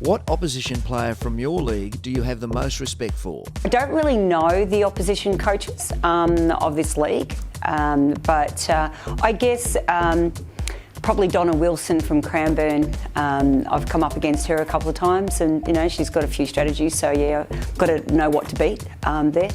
What opposition player from your league do you have the most respect for? I don't really know the opposition coaches of this league, but I guess probably Donna Wilson from Cranbourne. I've come up against her a couple of times, and she's got a few strategies, so yeah, I've got to know what to beat there.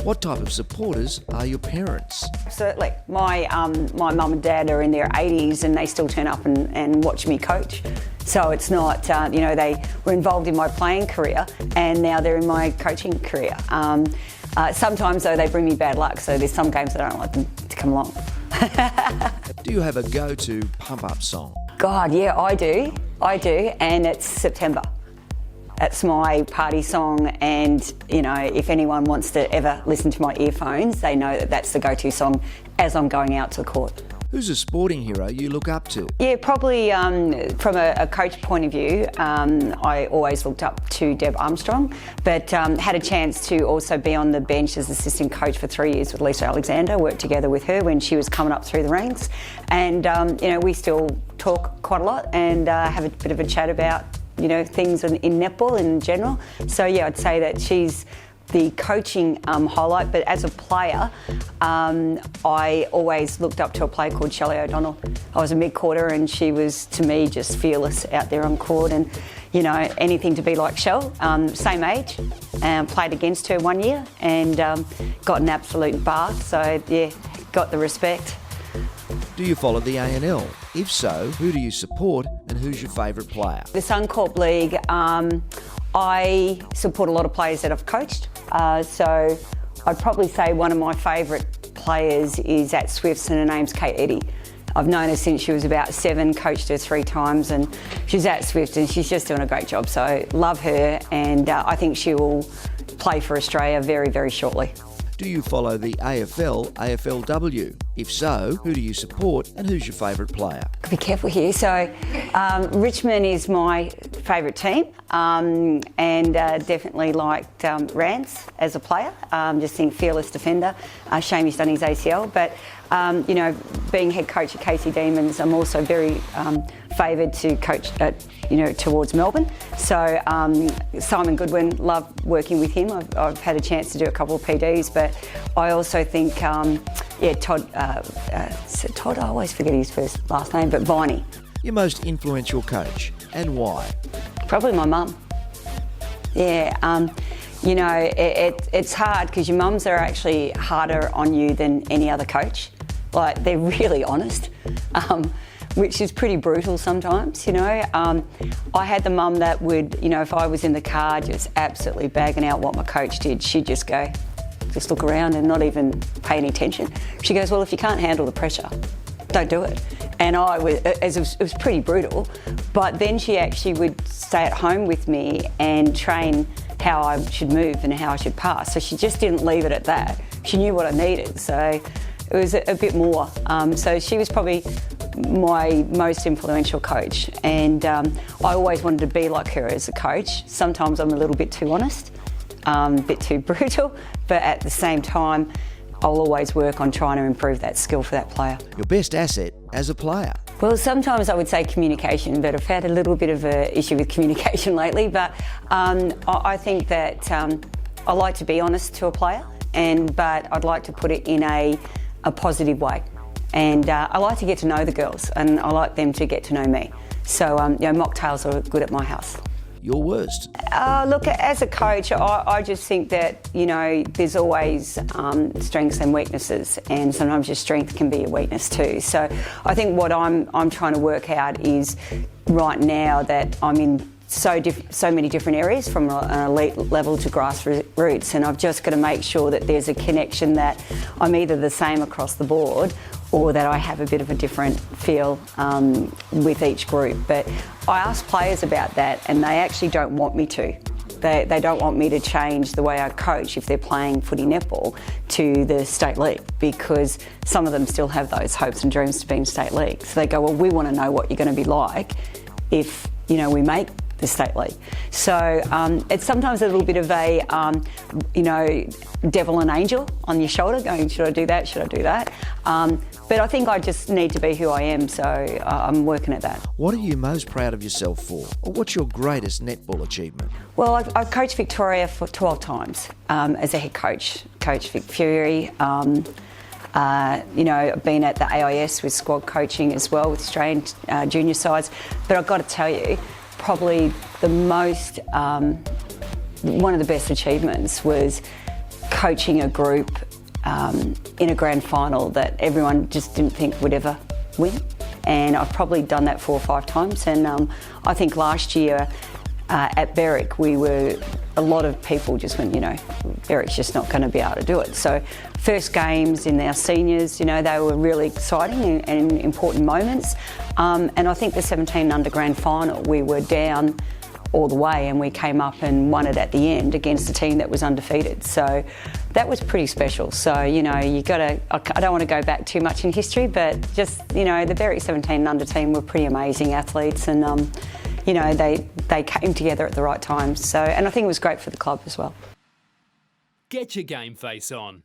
What type of supporters are your parents? Certainly. My mum and dad are in their 80s and they still turn up and watch me coach. So it's not, they were involved in my playing career and now they're in my coaching career. Sometimes, though, they bring me bad luck, so there's some games that I don't like them to come along. Do you have a go-to pump-up song? God, yeah, I do, and it's September. That's my party song, and if anyone wants to ever listen to my earphones, they know that that's the go-to song as I'm going out to the court. Who's a sporting hero you look up to? Yeah, probably from a coach point of view, I always looked up to Deb Armstrong, but had a chance to also be on the bench as assistant coach for 3 years with Lisa Alexander, worked together with her when she was coming up through the ranks, and we still talk quite a lot and have a bit of a chat about things in netball in general. So yeah, I'd say that she's the coaching highlight, but as a player, I always looked up to a player called Shelley O'Donnell. I was a mid-quarter and she was, to me, just fearless out there on court, and anything to be like Shell. Same age, played against her 1 year and got an absolute bath, so yeah, got the respect. Do you follow the ANL? If so, who do you support and who's your favourite player? The Suncorp League, I support a lot of players that I've coached. So I'd probably say one of my favourite players is at Swifts, and her name's Kate Eddy. I've known her since she was about 7, coached her 3 times, and she's at Swift and she's just doing a great job. So love her, and I think she will play for Australia very, very shortly. Do you follow the AFL, AFLW? If so, who do you support and who's your favourite player? Be careful here. So Richmond is my favourite team, and definitely liked Rance as a player. Just think fearless defender. Shame he's done his ACL, but being head coach at Casey Demons, I'm also very favoured to coach towards Melbourne. So Simon Goodwin, love working with him. I've had a chance to do a couple of PDs, but I also think Todd, I always forget his last name, but Viney. Your most influential coach, and why? Probably my mum. Yeah, it's hard because your mums are actually harder on you than any other coach. Like, they're really honest, which is pretty brutal sometimes, I had the mum that would, if I was in the car just absolutely bagging out what my coach did, she'd just go, just look around and not even pay any attention. She goes, well, if you can't handle the pressure, don't do it. And it was pretty brutal, but then she actually would stay at home with me and train how I should move and how I should pass. So she just didn't leave it at that. She knew what I needed, so it was a bit more. So she was probably my most influential coach, and I always wanted to be like her as a coach. Sometimes I'm a little bit too honest, a bit too brutal, but at the same time, I'll always work on trying to improve that skill for that player. Your best asset as a player? Well, sometimes I would say communication, but I've had a little bit of an issue with communication lately. But I think that I like to be honest to a player, but I'd like to put it in a positive way. And I like to get to know the girls, and I like them to get to know me. So, mocktails are good at my house. Your worst? Look, as a coach, I just think that, there's always strengths and weaknesses, and sometimes your strength can be a weakness too. So I think what I'm trying to work out is, right now that I'm in so many different areas, from an elite level to grassroots, and I've just got to make sure that there's a connection, that I'm either the same across the board or that I have a bit of a different feel with each group. But I ask players about that, and they actually don't want me to. They don't want me to change the way I coach if they're playing footy netball to the state league, because some of them still have those hopes and dreams to be in state league. So they go, well, we want to know what you're going to be like if we make the state league. So it's sometimes a little bit of a, devil and angel on your shoulder going, should I do that, should I do that? But I think I just need to be who I am, so I'm working at that. What are you most proud of yourself for? Or what's your greatest netball achievement? Well, I've coached Victoria for 12 times as a head coach. Coach Vic Fury. I've been at the AIS with squad coaching as well with Australian junior sides. But I've got to tell you, probably the most, one of the best achievements was coaching a group in a grand final that everyone just didn't think would ever win. And I've probably done that 4 or 5 times. And I think last year at Berwick, a lot of people just went, Berwick's just not going to be able to do it. So first games in our seniors, they were really exciting and important moments. And I think the 17 under grand final, we were down all the way and we came up and won it at the end against a team that was undefeated. So that was pretty special. So, I don't want to go back too much in history, but just, the Berwick 17 under team were pretty amazing athletes and, they came together at the right time. So, and I think it was great for the club as well. Get your GameFace on.